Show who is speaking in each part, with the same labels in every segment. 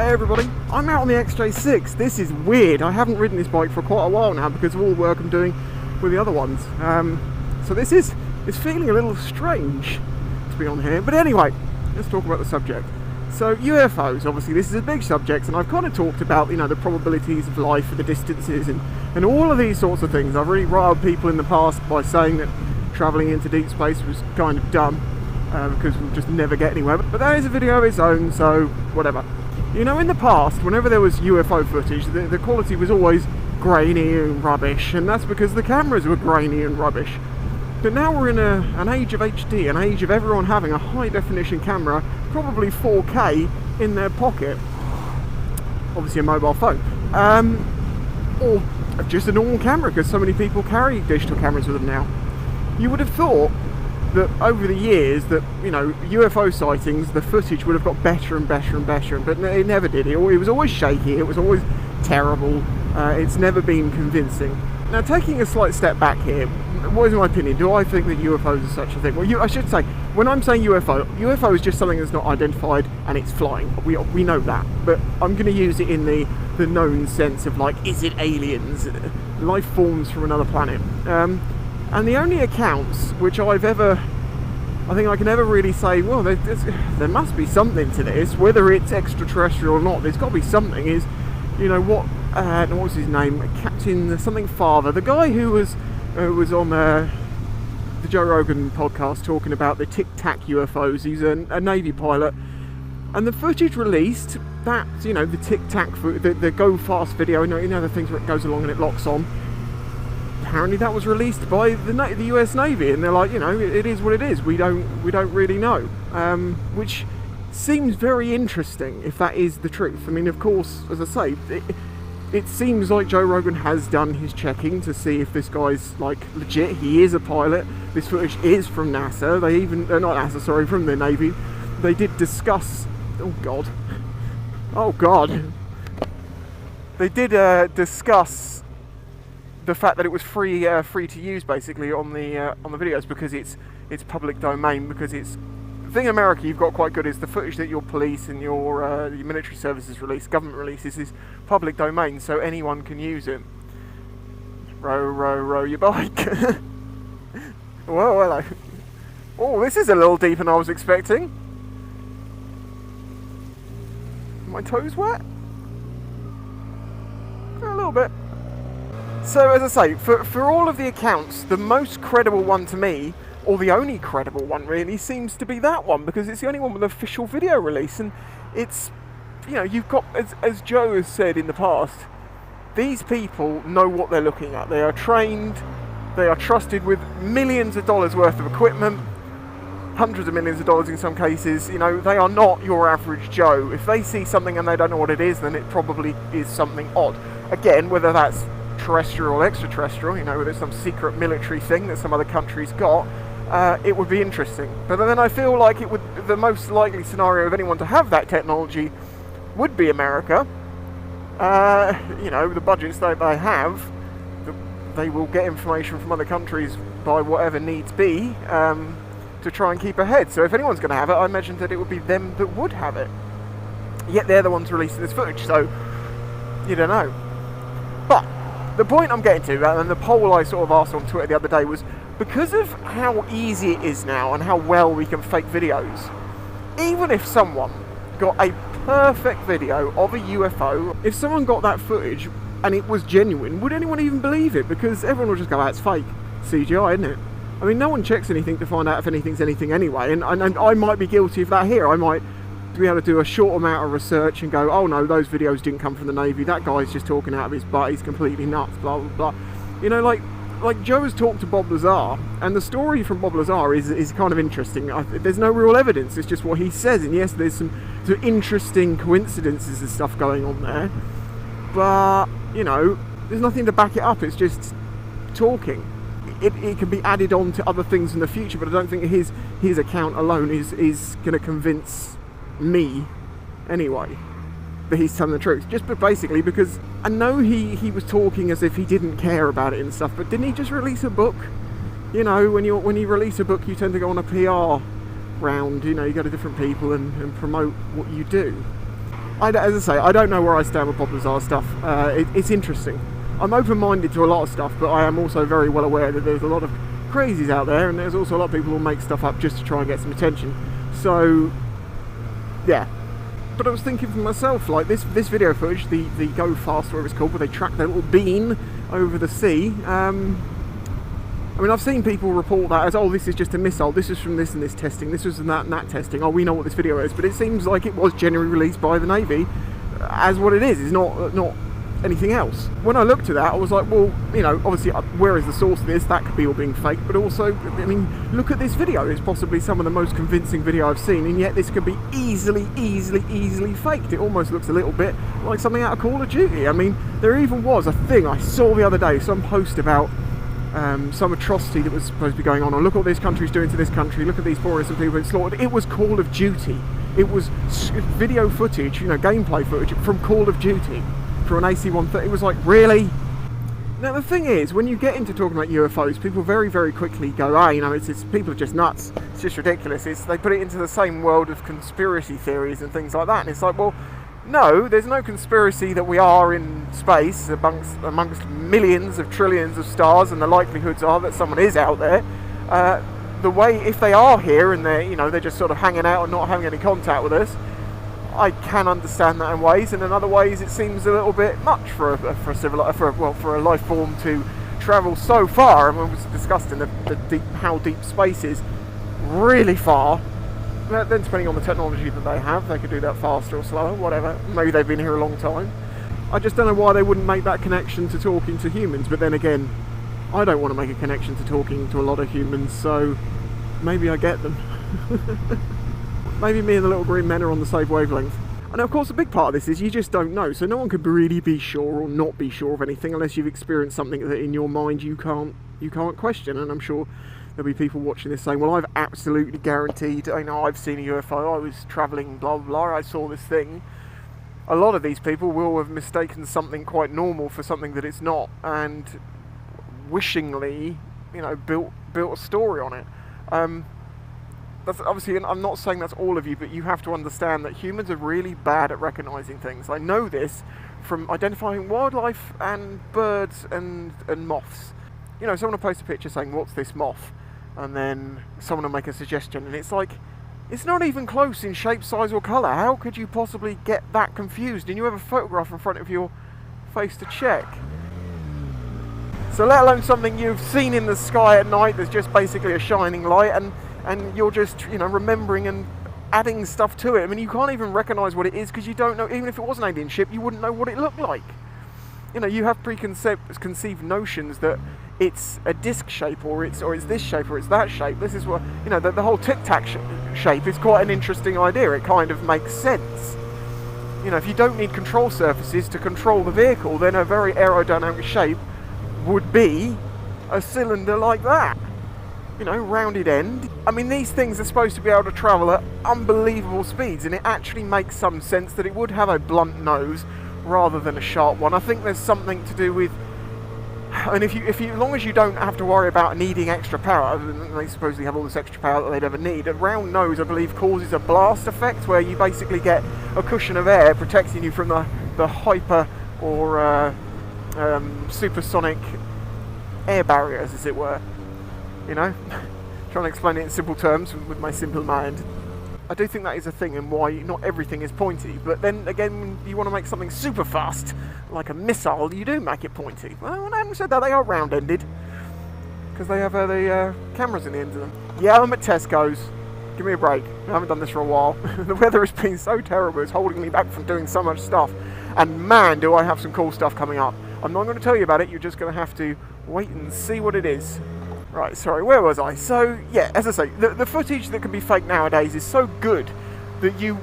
Speaker 1: Hey everybody, I'm out on the XJ6. This is weird. I haven't ridden this bike for quite a while now because of all the work I'm doing with the other ones. So it's feeling a little strange to be on here. But anyway, let's talk about the subject. So UFOs, obviously this is a big subject, and I've kind of talked about, you know, the probabilities of life and the distances and all of these sorts of things. I've really riled people in the past by saying that travelling into deep space was kind of dumb because we'll just never get anywhere. But that is a video of its own, so whatever. You know, in the past, whenever there was UFO footage, the quality was always grainy and rubbish, and that's because the cameras were grainy and rubbish. But now we're in an age of HD, an age of everyone having a high-definition camera, probably 4K, in their pocket. Obviously a mobile phone. Or just a normal camera, because so many people carry digital cameras with them now. You would have thought that over the years that, you know, UFO sightings, the footage would have got better and better and better, but it never did. It was always shaky, it was always terrible, it's never been convincing. Now, taking a slight step back here, what is my opinion? Do I think that UFOs are such a thing? Well, I should say, when I'm saying UFO is just something that's not identified and it's flying. We know that, but I'm going to use it in the known sense of, like, is it aliens? Life forms from another planet? And the only accounts which I think I can ever really say, well, there must be something to this, whether it's extraterrestrial or not, there's got to be something, is, you know, what was his name? Captain something Father, the guy who was on the Joe Rogan podcast talking about the Tic Tac UFOs. He's a Navy pilot, and the footage released, that, you know, the Tic Tac, the go fast video, you know the things where it goes along and it locks on. Apparently that was released by the US Navy, and they're like, you know, it is what it is. We don't really know, which seems very interesting if that is the truth. I mean, of course, as I say, it seems like Joe Rogan has done his checking to see if this guy's, like, legit. He is a pilot. This footage is from NASA. Not NASA, sorry, from the Navy. They did discuss. Oh God. They did discuss the fact that it was free to use, basically, on the videos, because it's public domain. Because it's, the thing in America you've got quite good is the footage that your police and your military services release, government releases, is public domain, so anyone can use it. Row your bike. Whoa, hello. Oh, this is a little deeper than I was expecting. My toes wet? A little bit. So, as I say, for all of the accounts, the most credible one to me, or the only credible one really, seems to be that one, because it's the only one with an official video release. And it's, you know, you've got, as Joe has said in the past, these people know what they're looking at. They are trained, they are trusted with millions of dollars worth of equipment, hundreds of millions of dollars in some cases. You know, they are not your average Joe. If they see something and they don't know what it is, then it probably is something odd. Again, whether that's terrestrial or extraterrestrial, you know, whether it's some secret military thing that some other country's got, it would be interesting. But then I feel like the most likely scenario of anyone to have that technology would be America. You know, the budgets that they have, they will get information from other countries by whatever needs be to try and keep ahead. So if anyone's going to have it, I imagine that it would be them that would have it. Yet they're the ones releasing this footage, so you don't know. But the point I'm getting to, and the poll I sort of asked on Twitter the other day, was because of how easy it is now and how well we can fake videos, even if someone got a perfect video of a UFO, if someone got that footage and it was genuine, would anyone even believe it? Because everyone would just go, it's fake, CGI, isn't it? I mean, no one checks anything to find out if anything's anything anyway, and I might be guilty of that here. I might be able to do a short amount of research and go, oh no, those videos didn't come from the Navy, that guy's just talking out of his butt, he's completely nuts, blah blah blah. You know, like Joe has talked to Bob Lazar, and the story from Bob Lazar is kind of interesting. There's no real evidence, it's just what he says, and yes, there's some interesting coincidences and stuff going on there, but, you know, there's nothing to back it up, it's just talking. It can be added on to other things in the future, but I don't think his account alone is going to convince me, anyway, that he's telling the truth. Just basically because I know he was talking as if he didn't care about it and stuff, but didn't he just release a book? You know, when you release a book, you tend to go on a PR round, you know, you go to different people and promote what you do. as I say, I don't know where I stand with pop bizarre stuff. It's interesting. I'm open-minded to a lot of stuff, but I am also very well aware that there's a lot of crazies out there, and there's also a lot of people who make stuff up just to try and get some attention. So, yeah. But I was thinking for myself, like this video footage, the Go Fast, whatever it's called, where they track their little bean over the sea. I mean, I've seen people report that as, oh, this is just a missile, this is from this and this testing, this was from that and that testing, oh, we know what this video is, but it seems like it was generally released by the Navy as what it is. It's not anything else. When I looked at that, I was like, well, you know, obviously, where is the source of this? That could be all being fake, but also, I mean, look at this video. It's possibly some of the most convincing video I've seen, and yet this could be easily faked. It almost looks a little bit like something out of Call of Duty. I mean, there even was a thing I saw the other day, some post about some atrocity that was supposed to be going on, or look what this country's doing to this country, look at these poor innocent people being slaughtered. It was Call of Duty. It was video footage, you know, gameplay footage from Call of Duty for an AC-130. It was like, really? Now the thing is, when you get into talking about UFOs, people very quickly go, ah, you know, it's people are just nuts, it's just ridiculous. They put it into the same world of conspiracy theories and things like that, and it's like, well, no, there's no conspiracy that we are in space amongst millions of trillions of stars, and the likelihoods are that someone is out there. The way, if they are here and they're just sort of hanging out and not having any contact with us, I can understand that in ways, and in other ways it seems a little bit much for a life form to travel so far. And it was discussed in how deep space is, really far. Then depending on the technology that they have, they could do that faster or slower, whatever. Maybe they've been here a long time. I just don't know why they wouldn't make that connection to talking to humans. But then again, I don't want to make a connection to talking to a lot of humans, so maybe I get them. Maybe me and the little green men are on the same wavelength. And of course a big part of this is you just don't know, so no one could really be sure or not be sure of anything unless you've experienced something that in your mind you can't question. And I'm sure there'll be people watching this saying, well, I've absolutely guaranteed, I know I've seen a UFO, I was travelling, blah blah blah, I saw this thing. A lot of these people will have mistaken something quite normal for something that it's not, and wishingly, you know, built a story on it. That's obviously, and I'm not saying that's all of you, but you have to understand that humans are really bad at recognising things. I know this from identifying wildlife and birds and moths. You know, someone will post a picture saying, what's this moth? And then someone will make a suggestion, and it's like, it's not even close in shape, size or colour. How could you possibly get that confused? And you have a photograph in front of your face to check. So let alone something you've seen in the sky at night that's just basically a shining light, and you're just, you know, remembering and adding stuff to it. I mean, you can't even recognise what it is because you don't know. Even if it was an alien ship, you wouldn't know what it looked like. You know, you have preconceived notions that it's a disc shape, or it's this shape, or it's that shape. This is what, you know, the whole tic-tac shape is quite an interesting idea. It kind of makes sense. You know, if you don't need control surfaces to control the vehicle, then a very aerodynamic shape would be a cylinder like that. You know, rounded end. I mean, these things are supposed to be able to travel at unbelievable speeds, and it actually makes some sense that it would have a blunt nose rather than a sharp one. I think there's something to do with, and if you as long as you don't have to worry about needing extra power, and they supposedly have all this extra power that they'd ever need, a round nose, I believe, causes a blast effect where you basically get a cushion of air protecting you from the hyper or supersonic air barriers, as it were. You know, trying to explain it in simple terms with my simple mind. I do think that is a thing, and why not everything is pointy. But then again, when you want to make something super fast, like a missile, you do make it pointy. Well, I haven't said that, they are round-ended, because they have the cameras in the end of them. Yeah, I'm at Tesco's. Give me a break. I haven't done this for a while. The weather has been so terrible, it's holding me back from doing so much stuff. And man, do I have some cool stuff coming up. I'm not going to tell you about it, you're just going to have to wait and see what it is. Right, sorry, where was I? So, yeah, as I say, the footage that can be fake nowadays is so good that you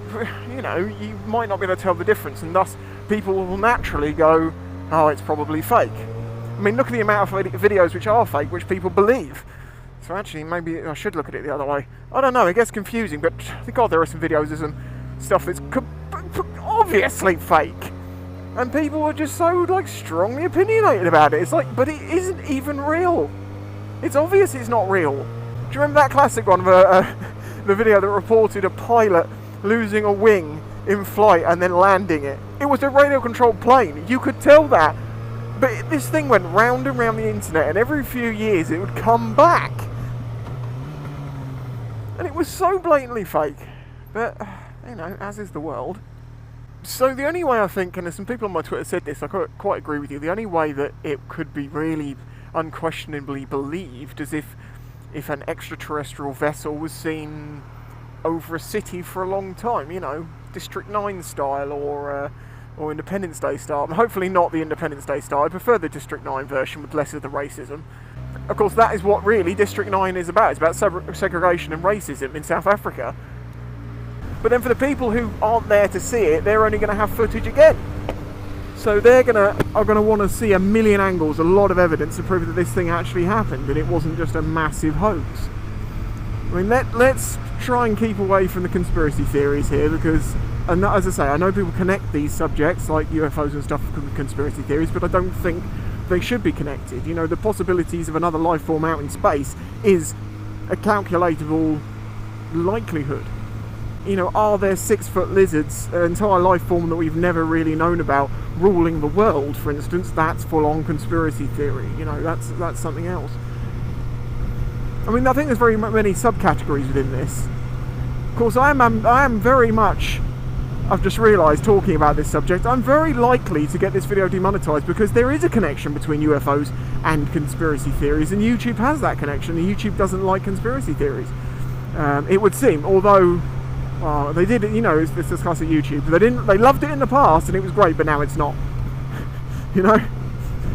Speaker 1: might not be able to tell the difference, and thus people will naturally go, oh, it's probably fake. I mean, look at the amount of videos which are fake, which people believe. So actually, maybe I should look at it the other way. I don't know, it gets confusing, but thank God there are some videos of some stuff that's obviously fake. And people are just so, like, strongly opinionated about it. It's like, but it isn't even real. It's obvious it's not real. Do you remember that classic one of the video that reported a pilot losing a wing in flight and then landing it. It was a radio-controlled plane. You could tell that. But this thing went round and round the internet, and every few years it would come back. And it was so blatantly fake. But, you know, as is the world. So the only way I think, and some people on my Twitter said this, I quite agree with you, the only way that it could be really unquestionably believed is if an extraterrestrial vessel was seen over a city for a long time, you know, District 9 style or Independence Day style. Hopefully not the Independence Day style. I prefer the District 9 version with less of the racism. Of course, that is what really District 9 is about. It's about segregation and racism in South Africa. But then for the people who aren't there to see it, they're only going to have footage again. So they're are gonna want to see a million angles, a lot of evidence to prove that this thing actually happened and it wasn't just a massive hoax. I mean, let's try and keep away from the conspiracy theories here, because, as I say, I know people connect these subjects like UFOs and stuff with conspiracy theories, but I don't think they should be connected. You know, the possibilities of another life form out in space is a calculatable likelihood. You know, are there 6-foot lizards, an entire life form that we've never really known about, ruling the world, for instance? That's full-on conspiracy theory. You know, that's something else. I mean, I think there's very many subcategories within this. Of course, I am very much, I've just realised, talking about this subject, I'm very likely to get this video demonetised because there is a connection between UFOs and conspiracy theories, and YouTube has that connection, and YouTube doesn't like conspiracy theories. It would seem, although they did, you know, it's discussed at YouTube. They loved it in the past, and it was great, but now it's not. you know,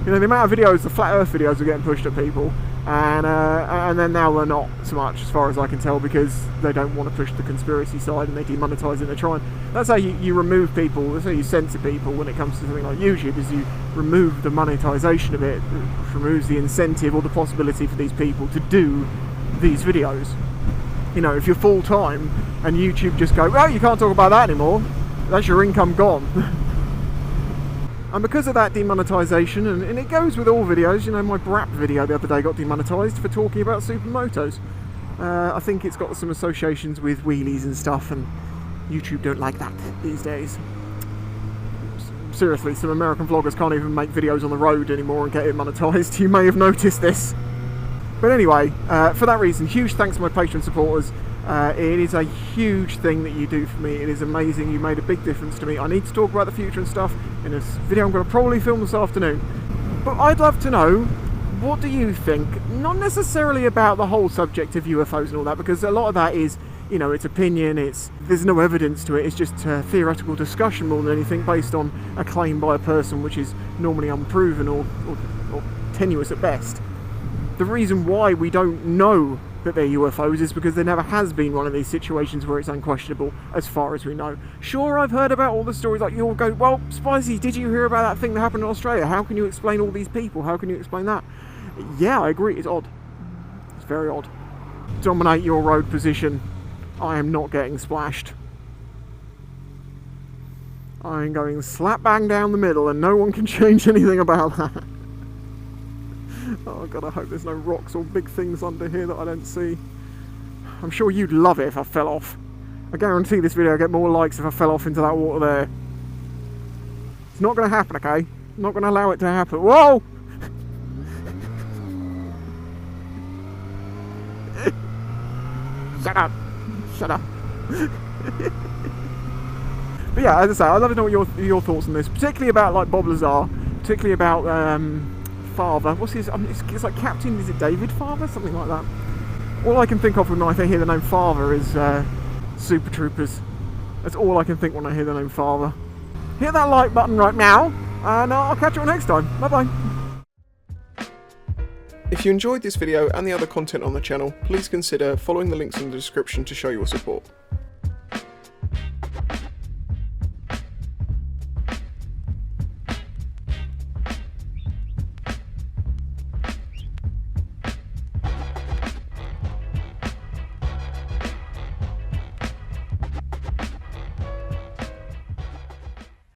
Speaker 1: the amount of videos, the flat Earth videos, are getting pushed at people, and then now they're not so much, as far as I can tell, because they don't want to push the conspiracy side, and they demonetise it. They're trying. That's how you remove people. That's how you censor people when it comes to something like YouTube. Is you remove the monetisation of it, which removes the incentive or the possibility for these people to do these videos. You know, if you're full-time and YouTube just go, well, you can't talk about that anymore, that's your income gone. And because of that demonetisation, and it goes with all videos, you know, my Brap video the other day got demonetised for talking about supermotos. I think it's got some associations with wheelies and stuff, and YouTube don't like that these days. Seriously, some American vloggers can't even make videos on the road anymore and get it monetised. You may have noticed this. But anyway, for that reason, huge thanks to my Patreon supporters. It is a huge thing that you do for me. It is amazing. You made a big difference to me. I need to talk about the future and stuff in a video I'm going to probably film this afternoon. But I'd love to know, what do you think? Not necessarily about the whole subject of UFOs and all that, because a lot of that is, you know, it's opinion, there's no evidence to it, it's just a theoretical discussion more than anything, based on a claim by a person which is normally unproven or tenuous at best. The reason why we don't know that they're UFOs is because there never has been one of these situations where it's unquestionable, as far as we know. Sure, I've heard about all the stories, like you'll go, well, Spicy, did you hear about that thing that happened in Australia? How can you explain all these people? How can you explain that? Yeah, I agree, it's odd. It's very odd. Dominate your road position. I am not getting splashed. I'm going slap bang down the middle, and no one can change anything about that. Oh god, I hope there's no rocks or big things under here that I don't see. I'm sure you'd love it if I fell off. I guarantee this video will get more likes if I fell off into that water there. It's not going to happen, okay? I'm not going to allow it to happen. Whoa! Shut up! Shut up! But yeah, as I say, I'd love to know what your thoughts on this, particularly about like Bob Lazar, particularly about Father. What's his? It's like Captain. Is it David Father? Something like that. All I can think of when I hear the name Father is Super Troopers. That's all I can think when I hear the name Father. Hit that like button right now, and I'll catch you all next time. Bye bye. If you enjoyed this video and the other content on the channel, please consider following the links in the description to show your support.